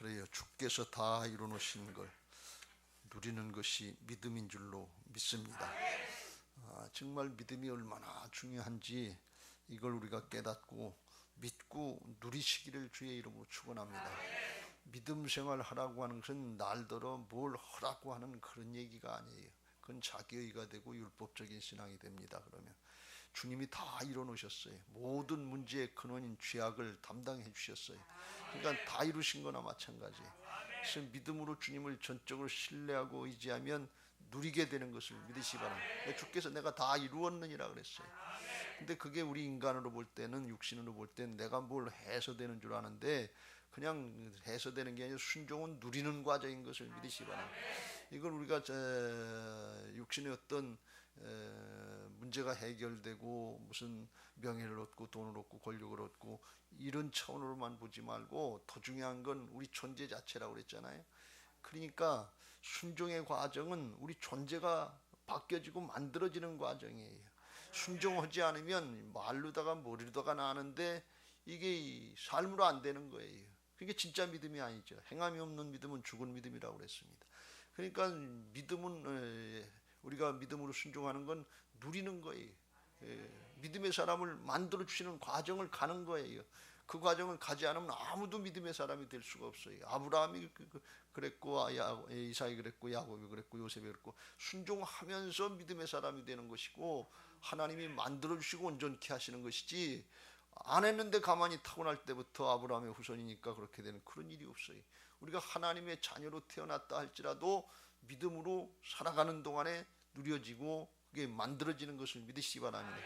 그래요. 주께서 다 이루어놓으신 걸 누리는 것이 믿음인 줄로 믿습니다. 정말 믿음이 얼마나 중요한지 이걸 우리가 깨닫고 믿고 누리시기를 주의 이름으로 축원합니다. 믿음 생활 하라고 하는 것은 날더러 뭘 하라고 하는 그런 얘기가 아니에요. 그건 자기의가 되고 율법적인 신앙이 됩니다. 그러면 주님이 다 이뤄놓으셨어요. 모든 문제의 근원인 죄악을 담당해 주셨어요. 그러니까 다 이루신 거나 마찬가지예요. 그래서 믿음으로 주님을 전적으로 신뢰하고 의지하면 누리게 되는 것을 믿으시기 바랍니다. 주께서 내가 다 이루었느니라 그랬어요. 근데 그게 우리 인간으로 볼 때는, 육신으로 볼 때는 내가 뭘 해서 되는 줄 아는데 그냥 해서 되는 게 아니라 순종은 누리는 과정인 것을 믿으시기 바랍니다. 이걸 우리가 육신의 어떤 문제가 해결되고 무슨 명예를 얻고 돈을 얻고 권력을 얻고 이런 차원으로만 보지 말고 더 중요한 건 우리 존재 자체라고 그랬잖아요. 그러니까 순종의 과정은 우리 존재가 바뀌어지고 만들어지는 과정이에요. 순종하지 않으면 말로다가 머리로다가 나는데 이게 삶으로 안 되는 거예요. 그게 진짜 믿음이 아니죠. 행함이 없는 믿음은 죽은 믿음이라고 그랬습니다. 그러니까 믿음은 우리가 믿음으로 순종하는 건 누리는 거예요. 믿음의 사람을 만들어 주시는 과정을 가는 거예요. 그 과정을 가지 않으면 아무도 믿음의 사람이 될 수가 없어요. 아브라함이 그랬고 이삭이 그랬고 야곱이 그랬고 요셉이 그랬고 순종하면서 믿음의 사람이 되는 것이고 하나님이 만들어 주시고 온전케 하시는 것이지 안 했는데 가만히 타고날 때부터 아브라함의 후손이니까 그렇게 되는 그런 일이 없어요. 우리가 하나님의 자녀로 태어났다 할지라도 믿음으로 살아가는 동안에 누려지고 그게 만들어지는 것을 믿으시기 바랍니다.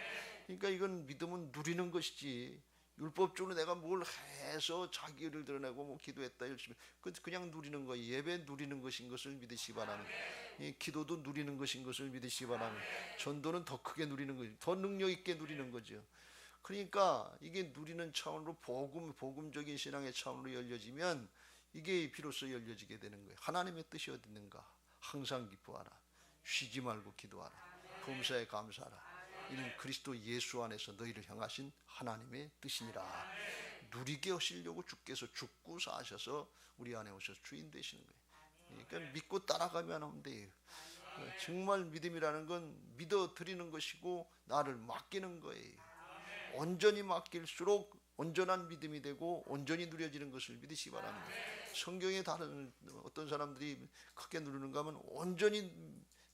그러니까 이건 믿음은 누리는 것이지 율법적으로 내가 뭘 해서 자기를 드러내고 뭐 기도했다 열심히 그냥 누리는 거 예배 누리는 것인 것을 믿으시기 바랍니다. 기도도 누리는 것인 것을 믿으시기 바랍니다. 전도는 더 크게 누리는 거죠. 더 능력 있게 누리는 거죠. 그러니까 이게 누리는 차원으로 복음적인 신앙의 차원으로 열려지면 이게 비로소 열려지게 되는 거예요. 하나님의 뜻이 어디 있는가? 항상 기뻐하라. 쉬지 말고 기도하라. 범사에 감사하라. 이는 그리스도 예수 안에서 너희를 향하신 하나님의 뜻이니라. 누리게 하시려고 주께서 죽고 사셔서 우리 안에 오셔서 주인 되시는 거예요. 그러니까 믿고 따라가면 하면 돼요. 정말 믿음이라는 건 믿어 드리는 것이고 나를 맡기는 거예요. 온전히 맡길수록 온전한 믿음이 되고 온전히 누려지는 것을 믿으시기 바랍니다. 성경에 다른 어떤 사람들이 크게 누리는가 하면 온전히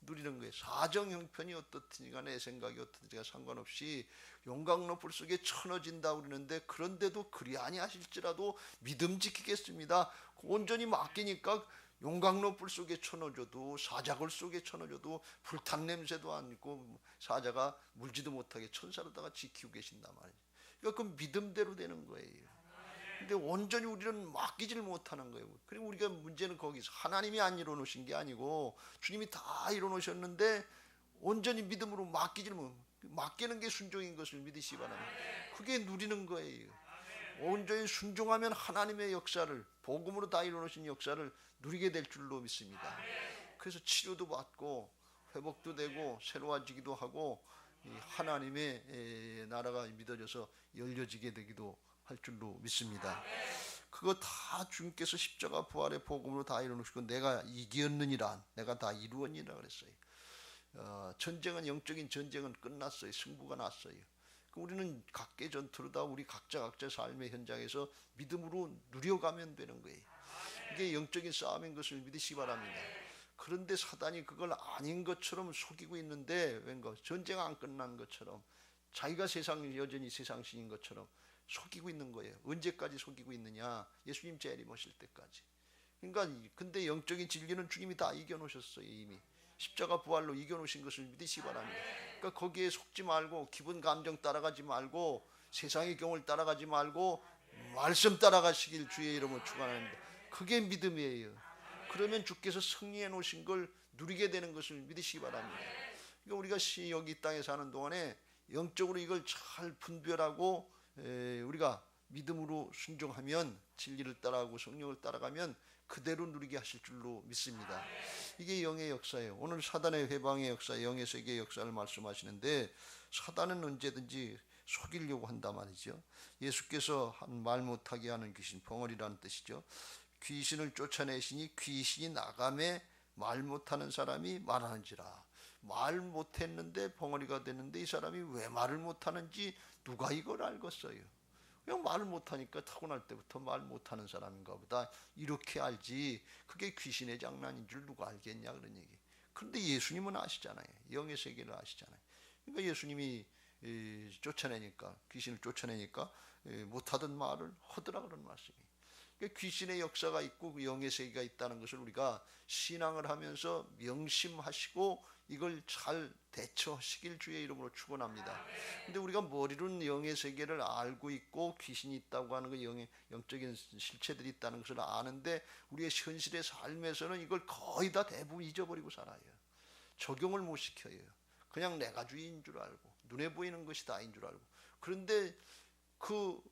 누리는 거예요. 사정 형편이 어떻든지 간에 내 생각이 어떻든지가 상관없이 용광로불 속에 쳐넣어진다 그러는데 그런데도 그리 아니하실지라도 믿음 지키겠습니다. 온전히 맡기니까 용광로불 속에 쳐넣어줘도 사자굴 속에 쳐넣어줘도 불탄 냄새도 안 있고 사자가 물지도 못하게 천사로다가 지키고 계신단 말이에요. 그러니까 그 믿음대로 되는 거예요. 근데 온전히 우리는 맡기질 못하는 거예요. 그리고 우리가 문제는 거기서 하나님이 안 이뤄놓으신 게 아니고 주님이 다 이뤄놓으셨는데 온전히 믿음으로 맡기질 못. 맡기는 게 순종인 것을 믿으시기 바랍니다. 그게 누리는 거예요. 온전히 순종하면 하나님의 역사를 복음으로 다 이뤄놓으신 역사를 누리게 될 줄로 믿습니다. 그래서 치료도 받고 회복도 되고 새로워지기도 하고 하나님의 나라가 믿어져서 열려지게 되기도 할 줄로 믿습니다. 그거 다 주님께서 십자가 부활의 복음으로 다 이루어놓으시고 내가 이겼느니라 내가 다 이루었느니라 그랬어요. 전쟁은 영적인 전쟁은 끝났어요. 승부가 났어요. 우리는 각계 전투로 다 우리 각자 삶의 현장에서 믿음으로 누려가면 되는 거예요. 이게 영적인 싸움인 것을 믿으시기 바랍니다. 그런데 사단이 그걸 아닌 것처럼 속이고 있는데 왠가 전쟁 안 끝난 것처럼 자기가 여전히 세상신인 것처럼 속이고 있는 거예요. 언제까지 속이고 있느냐? 예수님 재림하실 때까지. 그러니까 근데 영적인 진리는 주님이 다 이겨놓으셨어요. 이미 십자가 부활로 이겨놓으신 것을 믿으시기 바랍니다. 그러니까 거기에 속지 말고 기분 감정 따라가지 말고 세상의 경을 따라가지 말고 말씀 따라가시길 주의 이름으로 축원합니다. 그게 믿음이에요. 그러면 주께서 승리해 놓으신 걸 누리게 되는 것을 믿으시기 바랍니다. 그러니까 우리가 여기 이 땅에 사는 동안에 영적으로 이걸 잘 분별하고 우리가 믿음으로 순종하면 진리를 따라가고 성령을 따라가면 그대로 누리게 하실 줄로 믿습니다. 이게 영의 역사예요. 오늘 사단의 회방의 역사, 영의 세계의 역사를 말씀하시는데 사단은 언제든지 속이려고 한단 말이죠. 예수께서 말 못하게 하는 귀신, 벙어리라는 뜻이죠. 귀신을 쫓아내시니 귀신이 나가매 말 못하는 사람이 말하는지라. 말 못했는데 벙어리가 됐는데 이 사람이 왜 말을 못하는지 누가 이걸 알겠어요? 그냥 말을 못하니까 타고날 때부터 말 못하는 사람인가 보다 이렇게 알지, 그게 귀신의 장난인 줄 누가 알겠냐 그런 얘기. 그런데 예수님은 아시잖아요. 영의 세계를 아시잖아요. 그러니까 예수님이 쫓아내니까, 귀신을 쫓아내니까 못하던 말을 하더라 그런 말씀이에요. 그러니까 귀신의 역사가 있고 그 영의 세계가 있다는 것을 우리가 신앙을 하면서 명심하시고 이걸 잘 대처하시길 주의 이름으로 축원합니다. 근데 우리가 머리로는 영의 세계를 알고 있고 귀신이 있다고 하는 그 영적인 실체들이 있다는 것을 아는데 우리의 현실의 삶에서는 이걸 거의 다 대부분 잊어버리고 살아요. 적용을 못 시켜요. 그냥 내가 주인인 줄 알고 눈에 보이는 것이 다인 줄 알고. 그런데 그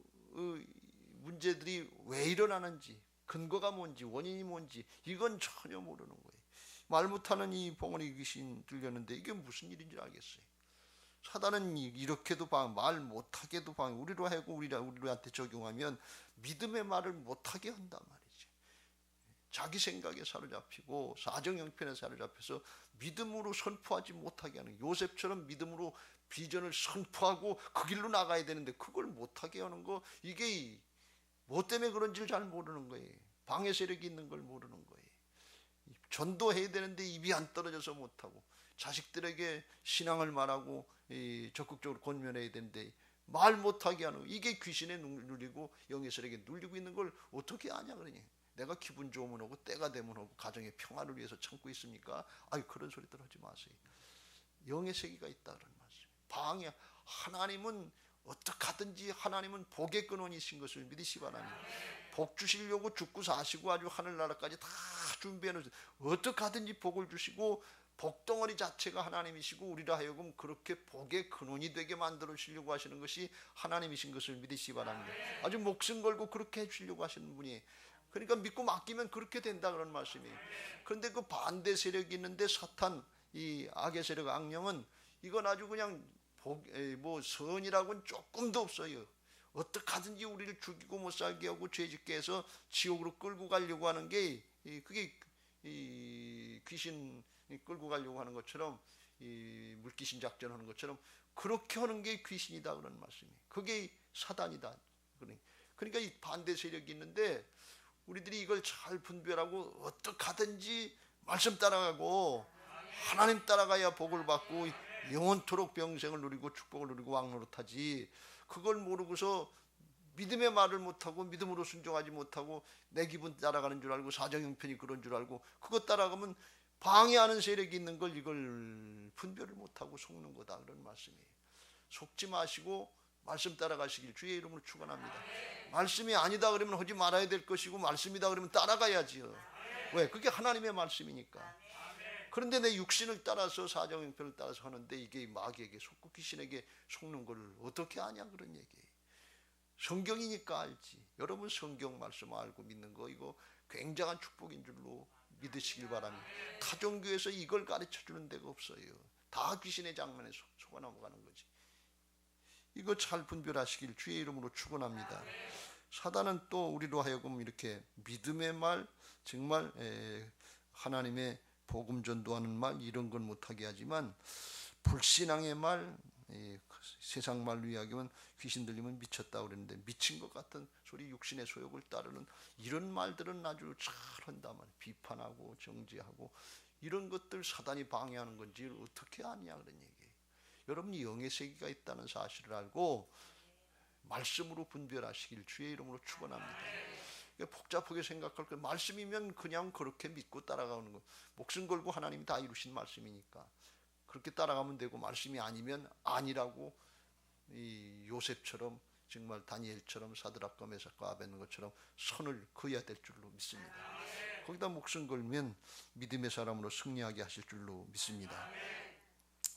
문제들이 왜 일어나는지, 근거가 뭔지, 원인이 뭔지 이건 전혀 모르는 거예요. 말 못하는 이 벙어리 귀신 들렸는데 이게 무슨 일인지 알겠어요. 사단은 이렇게도 말 못하게도 우리로 하고 우리한테 적용하면 믿음의 말을 못하게 한단 말이죠. 자기 생각에 사로잡히고 사정형편에 사로잡혀서 믿음으로 선포하지 못하게 하는, 요셉처럼 믿음으로 비전을 선포하고 그 길로 나가야 되는데 그걸 못하게 하는 거, 이게 뭐 때문에 그런지를 잘 모르는 거예요. 방해 세력이 있는 걸 모르는 거예요. 전도해야 되는데 입이 안 떨어져서 못하고, 자식들에게 신앙을 말하고 적극적으로 권면해야 되는데 말 못하게 하는, 이게 귀신에 눌리고 영의 세력에 눌리고 있는 걸 어떻게 아냐 그러니. 내가 기분 좋으면 오고 때가 되면 오고 가정의 평화를 위해서 참고 있습니까? 아이, 그런 소리들 하지 마세요. 영의 세계가 있다 그런 말씀. 방해, 하나님은 어떻게 하든지 하나님은 복의 근원이신 것을 믿으시 바랍니다. 복 주시려고 죽고 사시고 아주 하늘나라까지 다 준비해 놓으셨어요. 어떻게 하든지 복을 주시고 복덩어리 자체가 하나님이시고 우리라 하여금 그렇게 복의 근원이 되게 만들어 주시려고 하시는 것이 하나님이신 것을 믿으시기 바랍니다. 아주 목숨 걸고 그렇게 해 주시려고 하시는 분이, 그러니까 믿고 맡기면 그렇게 된다 그런 말씀이에요. 그런데 그 반대 세력이 있는데 사탄, 이 악의 세력, 악령은 이건 아주 그냥 선이라고는 조금도 없어요. 어떻게 하든지 우리를 죽이고 못 살게 하고 죄짓게 해서 지옥으로 끌고 가려고 하는 게, 그게 귀신 끌고 가려고 하는 것처럼, 물귀신 작전하는 것처럼 그렇게 하는 게 귀신이다 그런 말씀이에요. 그게 사단이다. 그러니까 이 반대 세력이 있는데 우리들이 이걸 잘 분별하고 어떻게 하든지 말씀 따라가고 하나님 따라가야 복을 받고 영원토록 병생을 누리고 축복을 누리고 왕노릇하지, 그걸 모르고서 믿음의 말을 못하고 믿음으로 순종하지 못하고 내 기분 따라가는 줄 알고 사정형편이 그런 줄 알고 그것 따라가면 방해하는 세력이 있는 걸 이걸 분별을 못하고 속는 거다 그런 말씀이에요. 속지 마시고 말씀 따라가시길 주의 이름으로 축원합니다. 말씀이 아니다 그러면 하지 말아야 될 것이고 말씀이다 그러면 따라가야지요. 왜? 그게 하나님의 말씀이니까. 그런데 내 육신을 따라서 사정형편을 따라서 하는데 이게 마귀에게 속고 귀신에게 속는 걸 어떻게 아냐 그런 얘기예요. 성경이니까 알지. 여러분 성경 말씀 알고 믿는 거 이거 굉장한 축복인 줄로 믿으시길 바랍니다. 타종교에서 이걸 가르쳐주는 데가 없어요. 다 귀신의 장난에 속아 넘어가는 거지. 이거 잘 분별하시길 주의 이름으로 축원합니다. 사단은 또 우리로 하여금 이렇게 믿음의 말, 정말 하나님의 복음 전도하는 말 이런 건 못하게 하지만 불신앙의 말, 세상 말로 이야기하면 귀신 들리면 미쳤다 그랬는데 미친 것 같은 소리, 육신의 소욕을 따르는 이런 말들은 아주 잘한단 말이에요. 비판하고 정죄하고 이런 것들 사단이 방해하는 건지 어떻게 아냐 그런 얘기예요. 여러분이 영의 세계가 있다는 사실을 알고 말씀으로 분별하시길 주의 이름으로 축원합니다. 복잡하게 생각할 거, 말씀이면 그냥 그렇게 믿고 따라가는 거, 목숨 걸고 하나님이 다 이루신 말씀이니까 그렇게 따라가면 되고, 말씀이 아니면 아니라고 이 요셉처럼 정말 다니엘처럼 사드락과 메삭과 아벳느고처럼 선을 그어야 될 줄로 믿습니다. 거기다 목숨 걸면 믿음의 사람으로 승리하게 하실 줄로 믿습니다.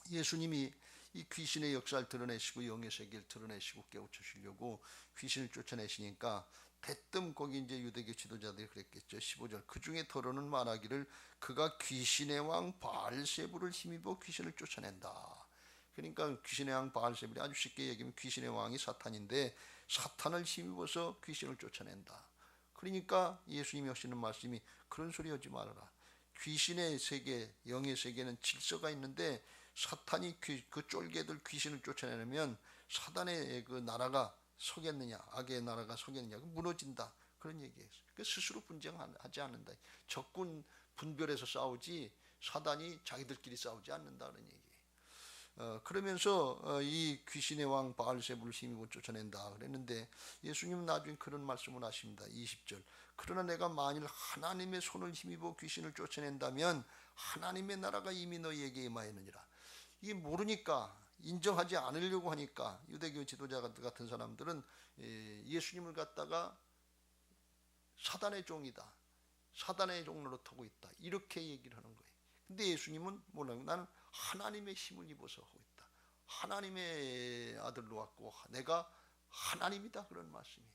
예수님이 이 귀신의 역사를 드러내시고 영의 세계를 드러내시고 깨우치시려고 귀신을 쫓아내시니까 대뜸 거기 이제 유대교 지도자들이 그랬겠죠. 15절 그 중에 더러는 말하기를 그가 귀신의 왕 바알세불을 힘입어 귀신을 쫓아낸다. 그러니까 귀신의 왕 바알세불이 아주 쉽게 얘기하면 귀신의 왕이 사탄인데 사탄을 힘입어서 귀신을 쫓아낸다. 그러니까 예수님이 하시는 말씀이 그런 소리 하지 말아라. 귀신의 세계, 영의 세계는 질서가 있는데 사탄이 그 쫄개들 귀신을 쫓아내면 사단의 그 나라가 서겠느냐, 악의 나라가 서겠느냐, 무너진다. 그런 얘기예요. 스스로 분쟁하지 않는다. 적군 분별해서 싸우지 사단이 자기들끼리 싸우지 않는다는 얘기예요. 그러면서 이 귀신의 왕 바알세불을 힘입어 쫓아낸다 그랬는데 예수님은 나중에 그런 말씀을 하십니다. 20절. 그러나 내가 만일 하나님의 손을 힘입어 귀신을 쫓아낸다면 하나님의 나라가 이미 너희에게 임하였느니라. 이게 모르니까 인정하지 않으려고 하니까 유대교 지도자 같은 사람들은 예수님을 갖다가 사단의 종이다, 사단의 종로로 타고 있다, 이렇게 얘기를 하는 거예요. 근데 예수님은 뭐라고? 나는 하나님의 힘을 입어서 하고 있다. 하나님의 아들로 왔고 내가 하나님이다, 그런 말씀이.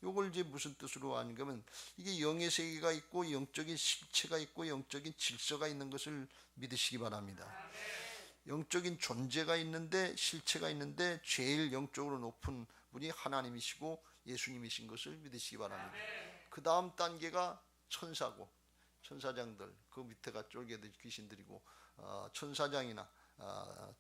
이걸 이제 무슨 뜻으로 하는가면 이게 영의 세계가 있고 영적인 실체가 있고 영적인 질서가 있는 것을 믿으시기 바랍니다. 영적인 존재가 있는데 실체가 있는데 제일 영적으로 높은 분이 하나님이시고 예수님이신 것을 믿으시기 바랍니다. 그 다음 단계가 천사고 천사장들, 그 밑에가 쫄개들 귀신들이고 천사장이나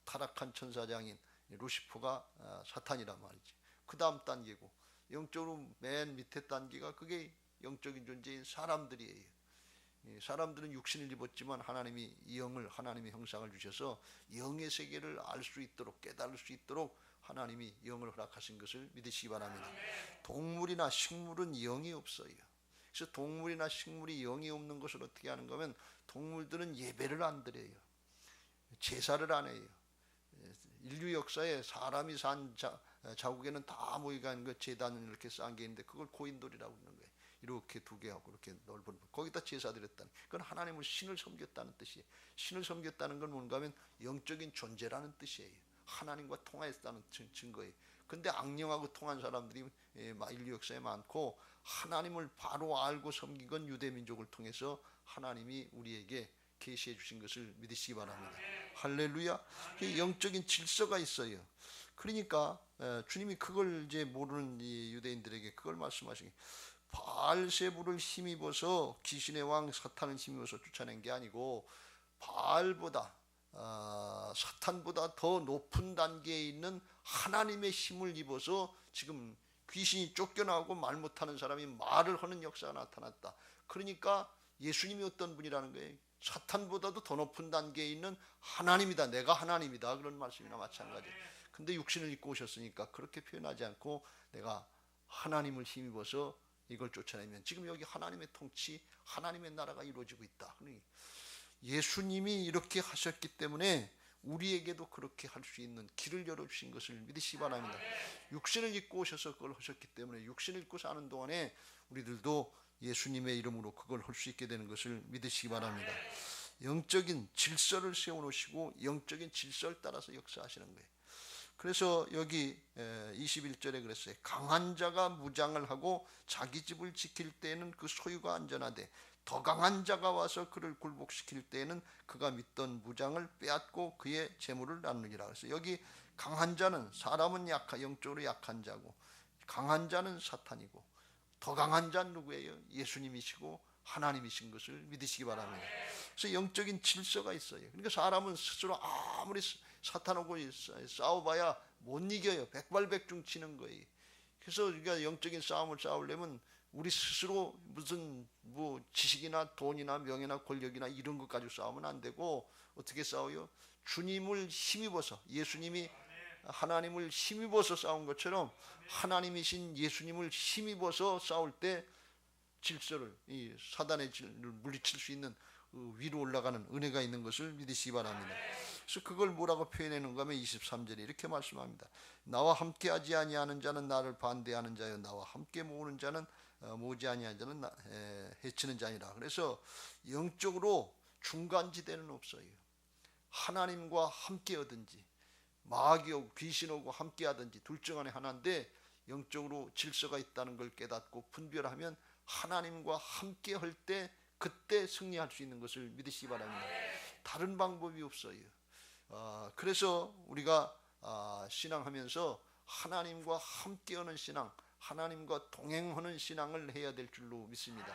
타락한 천사장인 루시퍼가 사탄이란 말이지. 그 다음 단계고 영적으로 맨 밑에 단계가 그게 영적인 존재인 사람들이에요. 사람들은 육신을 입었지만 하나님이 영을, 하나님의 형상을 주셔서 영의 세계를 알 수 있도록 깨달을 수 있도록 하나님이 영을 허락하신 것을 믿으시기 바랍니다. 동물이나 식물은 영이 없어요. 그래서 동물이나 식물이 영이 없는 것을 어떻게 하는 거면 동물들은 예배를 안 드려요. 제사를 안 해요. 인류 역사에 사람이 산 자국에는 다 모이간 그 제단을 이렇게 쌓은 게 있는데 그걸 고인돌이라고 하는 거예요. 이렇게 두 개하고 이렇게 넓은 거기다 제사 드렸다는, 그건 하나님은 신을 섬겼다는 뜻이에요. 신을 섬겼다는 건 뭔가 하면 영적인 존재라는 뜻이에요. 하나님과 통화했다는 증거예요. 근데 악령하고 통한 사람들이 인류 역사에 많고 하나님을 바로 알고 섬긴 건 유대민족을 통해서 하나님이 우리에게 계시해 주신 것을 믿으시기 바랍니다. 할렐루야. 영적인 질서가 있어요. 그러니까 주님이 그걸 이제 모르는 이 유대인들에게 그걸 말씀하시기, 바알세불을 힘입어서 귀신의 왕 사탄을 힘입어서 쫓아낸 게 아니고 바알보다 사탄보다 더 높은 단계에 있는 하나님의 힘을 입어서 지금 귀신이 쫓겨나고 말 못하는 사람이 말을 하는 역사가 나타났다. 그러니까 예수님이 어떤 분이라는 거예요? 사탄보다도 더 높은 단계에 있는 하나님이다, 내가 하나님이다, 그런 말씀이나 마찬가지예요. 근데 육신을 입고 오셨으니까 그렇게 표현하지 않고 내가 하나님을 힘입어서 이걸 쫓아내면 지금 여기 하나님의 통치, 하나님의 나라가 이루어지고 있다. 예수님이 이렇게 하셨기 때문에 우리에게도 그렇게 할 수 있는 길을 열어주신 것을 믿으시기 바랍니다. 육신을 입고 오셔서 그걸 하셨기 때문에 육신을 입고 사는 동안에 우리들도 예수님의 이름으로 그걸 할 수 있게 되는 것을 믿으시기 바랍니다. 영적인 질서를 세워놓으시고 영적인 질서를 따라서 역사하시는 거예요. 그래서 여기 21절에 그랬어요. 강한 자가 무장을 하고 자기 집을 지킬 때에는 그 소유가 안전하되 더 강한 자가 와서 그를 굴복시킬 때에는 그가 믿던 무장을 빼앗고 그의 재물을 나누리라. 그래서 여기 강한 자는 사람은 영적으로 약한 자고 강한 자는 사탄이고 더 강한 자는 누구예요? 예수님이시고 하나님이신 것을 믿으시기 바랍니다. 그래서 영적인 질서가 있어요. 그러니까 사람은 스스로 아무리 사탄하고 싸워봐야 못 이겨요. 백발백중 치는 거예요. 그래서 우리가 영적인 싸움을 싸우려면 우리 스스로 무슨 지식이나 돈이나 명예나 권력이나 이런 것 가지고 싸우면 안 되고 어떻게 싸워요? 주님을 힘입어서, 예수님이 하나님을 힘입어서 싸운 것처럼 하나님이신 예수님을 힘입어서 싸울 때 질서를, 이 사단의 질을 물리칠 수 있는 위로 올라가는 은혜가 있는 것을 믿으시기 바랍니다. 그래서 그걸 뭐라고 표현하는가 하면 23절에 이렇게 말씀합니다. 나와 함께 하지 아니하는 자는 나를 반대하는 자요 나와 함께 모으는 자는 모으지 아니하는 자는 해치는 자니라. 그래서 영적으로 중간지대는 없어요. 하나님과 함께 하든지 마귀 오고 귀신 오고 함께 하든지 둘 중 안에 하나인데 영적으로 질서가 있다는 걸 깨닫고 분별하면 하나님과 함께 할 때 그때 승리할 수 있는 것을 믿으시기 바랍니다. 다른 방법이 없어요. 그래서 우리가 신앙하면서 하나님과 함께하는 신앙, 하나님과 동행하는 신앙을 해야 될 줄로 믿습니다.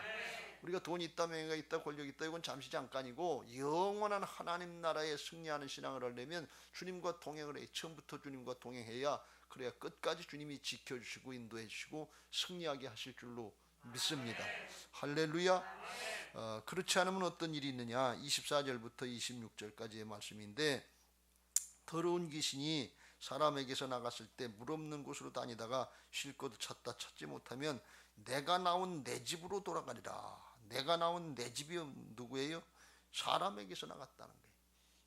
우리가 돈이 있다, 명예가 있다, 권력이 있다, 이건 잠시 잠깐이고 영원한 하나님 나라에 승리하는 신앙을 하려면 주님과 동행을 해. 처음부터 주님과 동행해야, 그래야 끝까지 주님이 지켜주시고 인도해 주시고 승리하게 하실 줄로 믿습니다. 할렐루야. 그렇지 않으면 어떤 일이 있느냐. 24절부터 26절까지의 말씀인데, 더러운 귀신이 사람에게서 나갔을 때 물 없는 곳으로 다니다가 쉴 곳을 찾다 찾지 못하면 내가 나온 내 집으로 돌아가리라. 내가 나온 내 집이 누구예요? 사람에게서 나갔다는 거예요.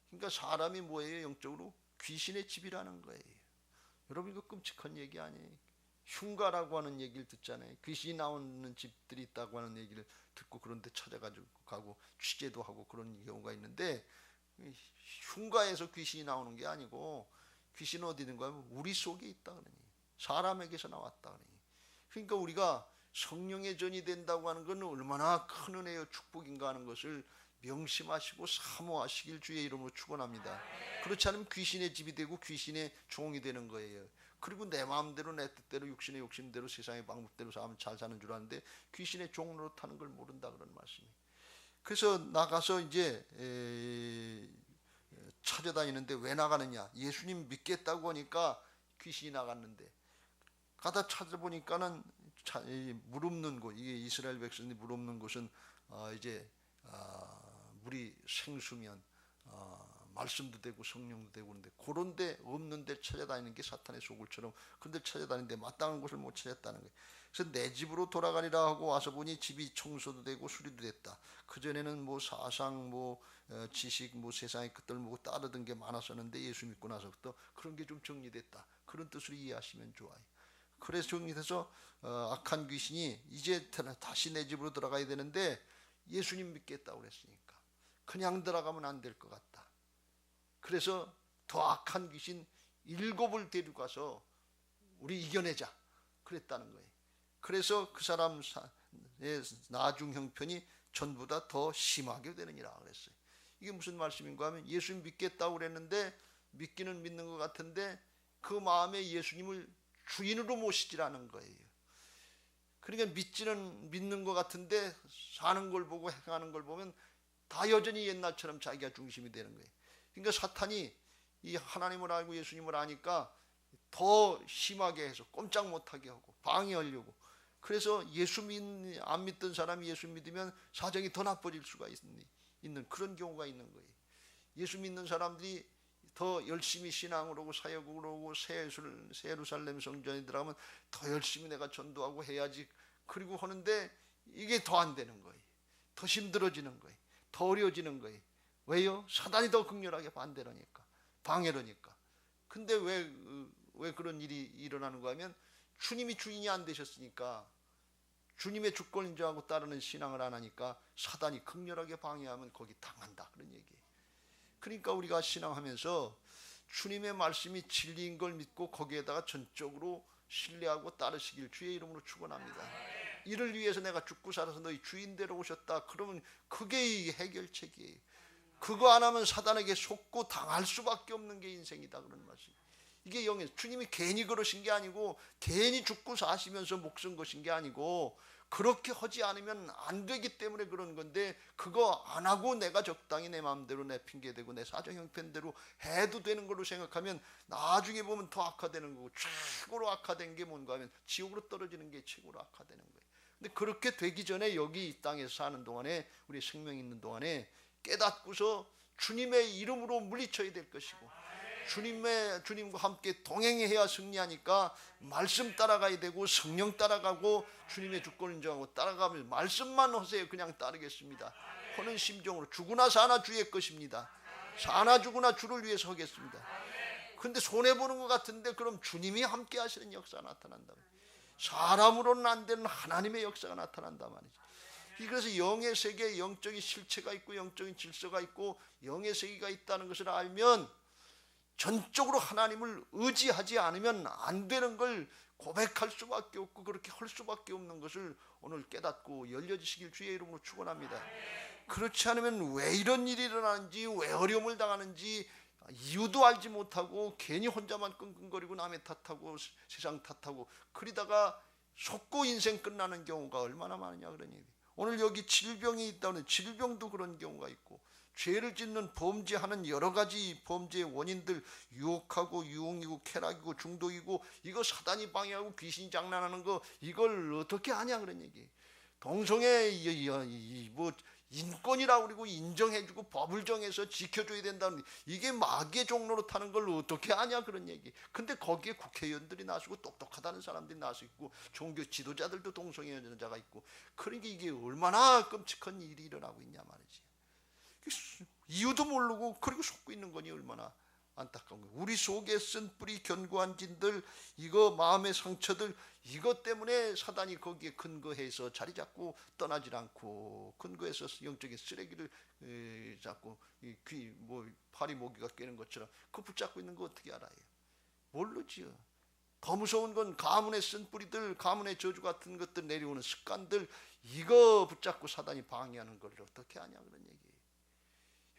그러니까 사람이 뭐예요? 영적으로 귀신의 집이라는 거예요. 여러분, 이거 끔찍한 얘기 아니에요? 흉가라고 하는 얘기를 듣잖아요. 귀신이 나오는 집들이 있다고 하는 얘기를 듣고 그런 데 찾아가지고 가고 취재도 하고 그런 경우가 있는데, 흉가에서 귀신이 나오는 게 아니고 귀신은 어디 있는 거야? 우리 속에 있다 그러니. 사람에게서 나왔다 그러니. 그러니까 우리가 성령의 전이 된다고 하는 건 얼마나 큰 은혜요 축복인가 하는 것을 명심하시고 사모하시길 주의 이름으로 축원합니다. 그렇지 않으면 귀신의 집이 되고 귀신의 종이 되는 거예요. 그리고 내 마음대로 내 뜻대로 육신의 욕심대로 세상의 방법대로 잘 사는 줄 아는데 귀신의 종으로 타는 걸 모른다 그런 말씀이에요. 그래서 나가서 이제 찾아다니는데, 왜 나가느냐? 예수님 믿겠다고 하니까 귀신이 나갔는데, 가다 찾아보니까는 물 없는 곳, 이게 이스라엘 백성이 물 없는 곳은 이제 물이 생수면 말씀도 되고 성령도 되고, 그런데 그런 데 없는 데 찾아다니는 게 사탄의 소굴처럼 그런 데 찾아다니는데 마땅한 곳을 못 찾았다는 거예요. 그래서 내 집으로 돌아가리라 하고 와서 보니 집이 청소도 되고 수리도 됐다. 그전에는 뭐 사상, 뭐 지식, 뭐 세상의 것들 뭐 따르던 게 많았었는데 예수 믿고 나서부터 그런 게 좀 정리됐다. 그런 뜻으로 이해하시면 좋아요. 그래서 정리돼서 악한 귀신이 이제 다시 내 집으로 들어가야 되는데 예수님 믿겠다고 그랬으니까 그냥 들어가면 안 될 것 같다. 그래서 더 악한 귀신 7을 데리고 가서 우리 이겨내자 그랬다는 거예요. 그래서 그 사람의 나중 형편이 전보다 더 심하게 되느니라 그랬어요. 이게 무슨 말씀인가 하면, 예수 믿겠다고 그랬는데 믿기는 믿는 것 같은데 그 마음에 예수님을 주인으로 모시지라는 거예요. 그러니까 믿는 것 같은데 사는 걸 보고 행하는 걸 보면 다 여전히 옛날처럼 자기가 중심이 되는 거예요. 그러니까 사탄이 이 하나님을 알고 예수님을 아니까 더 심하게 해서 꼼짝 못하게 하고 방해하려고. 그래서 안 믿던 사람이 예수 믿으면 사정이 더 나빠질 수가 있는 그런 경우가 있는 거예요. 예수 믿는 사람들이 더 열심히 신앙으로 오고 사역으로 오고 새 예루살렘 성전에 들어가면 더 열심히 내가 전도하고 해야지 그리고 하는데 이게 더 안 되는 거예요. 더 힘들어지는 거예요. 더 어려워지는 거예요. 왜요? 사단이 더 극렬하게 반대라니까, 방해라니까. 근데 왜 그런 일이 일어나는가 하면 주님이 주인이 안 되셨으니까, 주님의 주권 인정하고 따르는 신앙을 안 하니까 사단이 극렬하게 방해하면 거기 당한다 그런 얘기예요. 그러니까 우리가 신앙하면서 주님의 말씀이 진리인 걸 믿고 거기에다가 전적으로 신뢰하고 따르시길 주의 이름으로 축원합니다. 이를 위해서 내가 죽고 살아서 너희 주인대로 오셨다. 그러면 그게 이 해결책이에요. 그거 안 하면 사단에게 속고 당할 수밖에 없는 게 인생이다 그런 말씀. 이게 영의 주님이 괜히 그러신 게 아니고 괜히 죽고 사시면서 목숨 거신 게 아니고 그렇게 하지 않으면 안 되기 때문에 그런 건데, 그거 안 하고 내가 적당히 내 마음대로 내 핑계대고 내 사정 형편대로 해도 되는 걸로 생각하면 나중에 보면 더 악화되는 거고, 최고로 악화된 게 뭔가 하면 지옥으로 떨어지는 게 최고로 악화되는 거예요. 근데 그렇게 되기 전에 여기 이 땅에서 사는 동안에, 우리 생명 있는 동안에 깨닫고서 주님의 이름으로 물리쳐야 될 것이고, 주님과 함께 동행해야 승리하니까 말씀 따라가야 되고 성령 따라가고 주님의 주권 인정하고 따라가면 말씀만 하세요. 그냥 따르겠습니다 하는 심정으로, 죽으나 사나 주의 것입니다. 사나 죽으나 주를 위해서 하겠습니다. 근데 손해보는 것 같은데 그럼 주님이 함께 하시는 역사가 나타난다. 사람으로는 안 되는 하나님의 역사가 나타난다 말이죠. 그래서 영의 세계에 영적인 실체가 있고 영적인 질서가 있고 영의 세계가 있다는 것을 알면 전적으로 하나님을 의지하지 않으면 안 되는 걸 고백할 수밖에 없고 그렇게 할 수밖에 없는 것을 오늘 깨닫고 열려지시길 주의 이름으로 축원합니다. 그렇지 않으면 왜 이런 일이 일어나는지, 왜 어려움을 당하는지 이유도 알지 못하고 괜히 혼자만 끙끙거리고 남의 탓하고 세상 탓하고 그러다가 속고 인생 끝나는 경우가 얼마나 많으냐 그런 얘기. 오늘 여기 질병이 있다는 질병도 그런 경우가 있고, 죄를 짓는 범죄하는 여러 가지 범죄의 원인들, 유혹하고 유흥이고 쾌락이고 중독이고, 이거 사단이 방해하고 귀신이 장난하는 거, 이걸 어떻게 하냐 그런 얘기. 동성애 뭐 인권이라고 그러고 인정해주고 법을 정해서 지켜줘야 된다는, 이게 마귀의 종로로 타는 걸 어떻게 하냐 그런 얘기. 근데 거기에 국회의원들이 나서고 똑똑하다는 사람들이 나서고 종교 지도자들도 동성애자가 있고, 그러니까 이게 얼마나 끔찍한 일이 일어나고 있냐 말이지. 이유도 모르고 그리고 속고 있는 거니 얼마나 안타까운 거예요. 우리 속에 쓴 뿌리 견고한 진들, 이거 마음의 상처들, 이것 때문에 사단이 거기에 근거해서 자리 잡고 떠나질 않고, 근거해서 영적인 쓰레기를 잡고 파리 모기가 깨는 것처럼 그 붙잡고 있는 거 어떻게 알아요? 모르지요. 더 무서운 건 가문에 쓴 뿌리들, 가문의 저주 같은 것들 내려오는 습관들, 이거 붙잡고 사단이 방해하는 걸 어떻게 하냐 그런 얘기예요.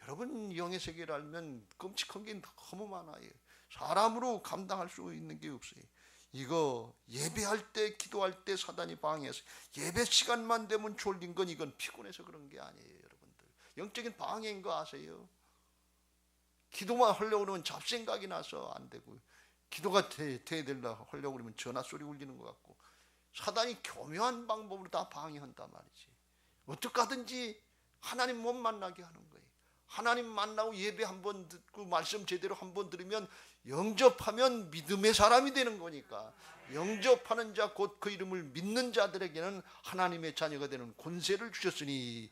여러분, 영의 세계를 알면 끔찍한 게 너무 많아요. 사람으로 감당할 수 있는 게 없어요. 이거 예배할 때, 기도할 때 사단이 방해해서, 예배 시간만 되면 졸린 건 이건 피곤해서 그런 게 아니에요. 여러분들, 영적인 방해인 거 아세요? 기도만 하려고 그러면 잡생각이 나서 안 되고요. 기도가 되려고 하려고 그러면 전화 소리 울리는 것 같고, 사단이 교묘한 방법으로 다 방해한단 말이지. 어떻게 하든지 하나님 못 만나게 하는 거예요. 하나님 만나고 예배 한번 듣고 말씀 제대로 한번 들으면, 영접하면 믿음의 사람이 되는 거니까, 영접하는 자 곧 그 이름을 믿는 자들에게는 하나님의 자녀가 되는 권세를 주셨으니,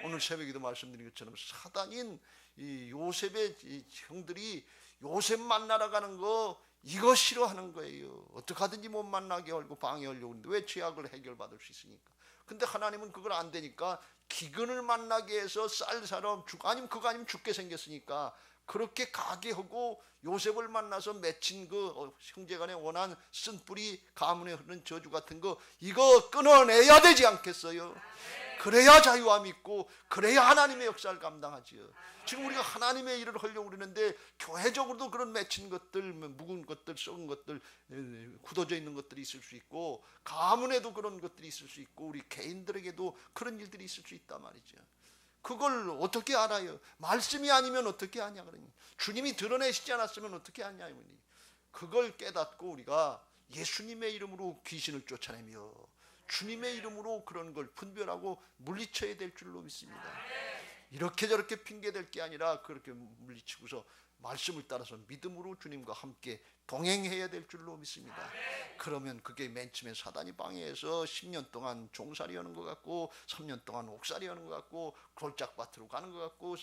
오늘 새벽에도 말씀드린 것처럼 사단인 이 요셉의 이 형들이 요셉 만나러 가는 거 이거 싫어하는 거예요. 어떻게 하든지 못 만나게 하고 방해하려고 하는데, 왜 죄악을 해결받을 수 있으니까. 근데 하나님은 그걸 안 되니까 기근을 만나게 해서 쌀 사람 아니면 그거 아니면 죽게 생겼으니까 그렇게 가게 하고, 요셉을 만나서 맺힌 그 형제간에 원한 쓴 뿌리, 가문에 흐르는 저주 같은 거, 이거 끊어내야 되지 않겠어요? 그래야 자유함이 있고, 그래야 하나님의 역사를 감당하지요. 지금 우리가 하나님의 일을 하려고 그러는데, 교회적으로도 그런 맺힌 것들, 묵은 것들, 썩은 것들, 굳어져 있는 것들이 있을 수 있고, 가문에도 그런 것들이 있을 수 있고, 우리 개인들에게도 그런 일들이 있을 수 있단 말이죠. 그걸 어떻게 알아요? 말씀이 아니면 어떻게 하냐 그러니, 주님이 드러내시지 않았으면 어떻게 하냐 그러니, 그걸 깨닫고 우리가 예수님의 이름으로 귀신을 쫓아내며 주님의 이름으로 그런 걸 분별하고 물리쳐야 될 줄로 믿습니다. 이렇게 저렇게 핑계댈 게 아니라 그렇게 물리치고서 말씀을 따라서 믿음으로 주님과 함께 동행해야 될 줄로 믿습니다. 그러면 그게 맨 처음에 사단이 방해해서 10년 동안 종살이 하는 것 같고, 3년 동안 옥살이 하는 것 같고, 골짝밭으로 가는 것 같고,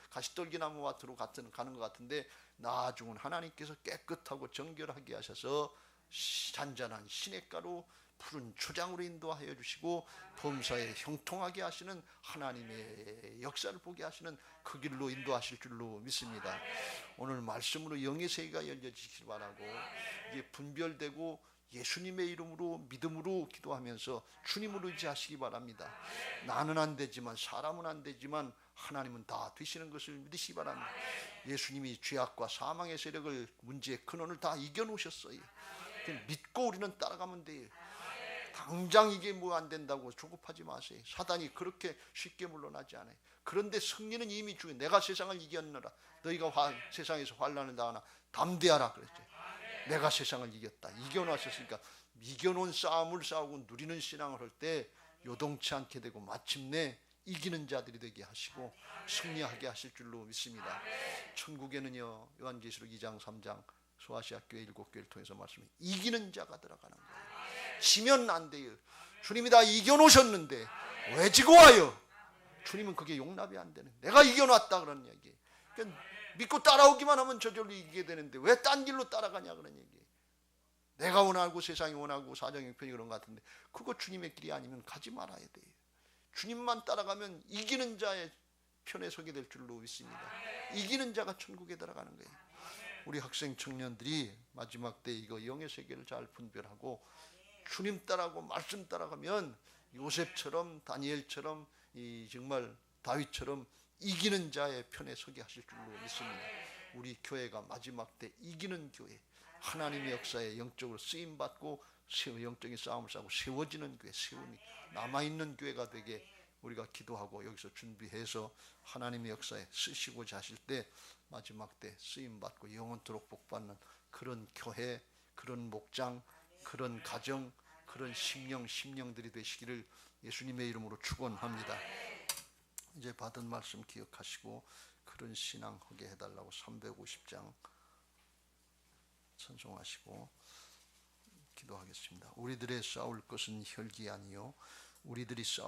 가시떨기나무 밭으로 가는 것 같은데, 나중은 하나님께서 깨끗하고 정결하게 하셔서 잔잔한 시냇가로 푸른 초장으로 인도하여 주시고, 범사에 형통하게 하시는 하나님의 역사를 보게 하시는 그 길로 인도하실 줄로 믿습니다. 오늘 말씀으로 영의 세계가 열려지길 바라고, 이제 분별되고 예수님의 이름으로 믿음으로 기도하면서 주님을 의지하시기 바랍니다. 나는 안 되지만, 사람은 안 되지만 하나님은 다 되시는 것을 믿으시기 바랍니다. 예수님이 죄악과 사망의 세력을, 문제의 근원을 다 이겨놓으셨어요. 믿고 우리는 따라가면 돼요. 당장 이게 뭐 안 된다고 조급하지 마세요. 사단이 그렇게 쉽게 물러나지 않아요. 그런데 승리는 이미 주에, 내가 세상을 이겼느라, 너희가 세상에서 환난을 당하나 담대하라 그랬죠. 내가 세상을 이겼다. 이겨놨었으니까, 이겨놓은 싸움을 싸우고 누리는 신앙을 할 때 요동치 않게 되고 마침내 이기는 자들이 되게 하시고 승리하게 하실 줄로 믿습니다. 천국에는요, 요한계시록 2장 3장 소아시아 교회 7교회를 통해서 말씀해, 이기는 자가 들어가는 거예요. 지면 안 돼요. 주님이 다 이겨놓으셨는데 왜 지고 와요? 주님은 그게 용납이 안 되는, 내가 이겨놨다 그런 얘기. 그러니까 믿고 따라오기만 하면 저절로 이기게 되는데 왜 딴 길로 따라가냐 그런 얘기. 내가 원하고 세상이 원하고 사정형편이 그런 것 같은데, 그거 주님의 길이 아니면 가지 말아야 돼요. 주님만 따라가면 이기는 자의 편에 서게 될 줄로 믿습니다. 이기는 자가 천국에 들어가는 거예요. 우리 학생 청년들이 마지막 때 이거 영의 세계를 잘 분별하고 주님 따라가고 말씀 따라가면 요셉처럼, 다니엘처럼, 정말 다윗처럼 이기는 자의 편에 서게 하실 줄로 믿습니다. 우리 교회가 마지막 때 이기는 교회, 하나님의 역사에 영적으로 쓰임받고 영적인 싸움을 싸고 세워지는 교회, 남아있는 교회가 되게 우리가 기도하고 여기서 준비해서 하나님의 역사에 쓰시고자 하실 때 마지막 때 쓰임받고 영원토록 복받는 그런 교회, 그런 목장, 그런 가정, 그런 심령들이 되시기를 예수님의 이름으로 축원합니다. 이제 받은 말씀 기억하시고 그런 신앙 하게 해달라고 350장 찬송하시고 기도하겠습니다. 우리들의 싸울 것은 혈기 아니요 우리들이 싸울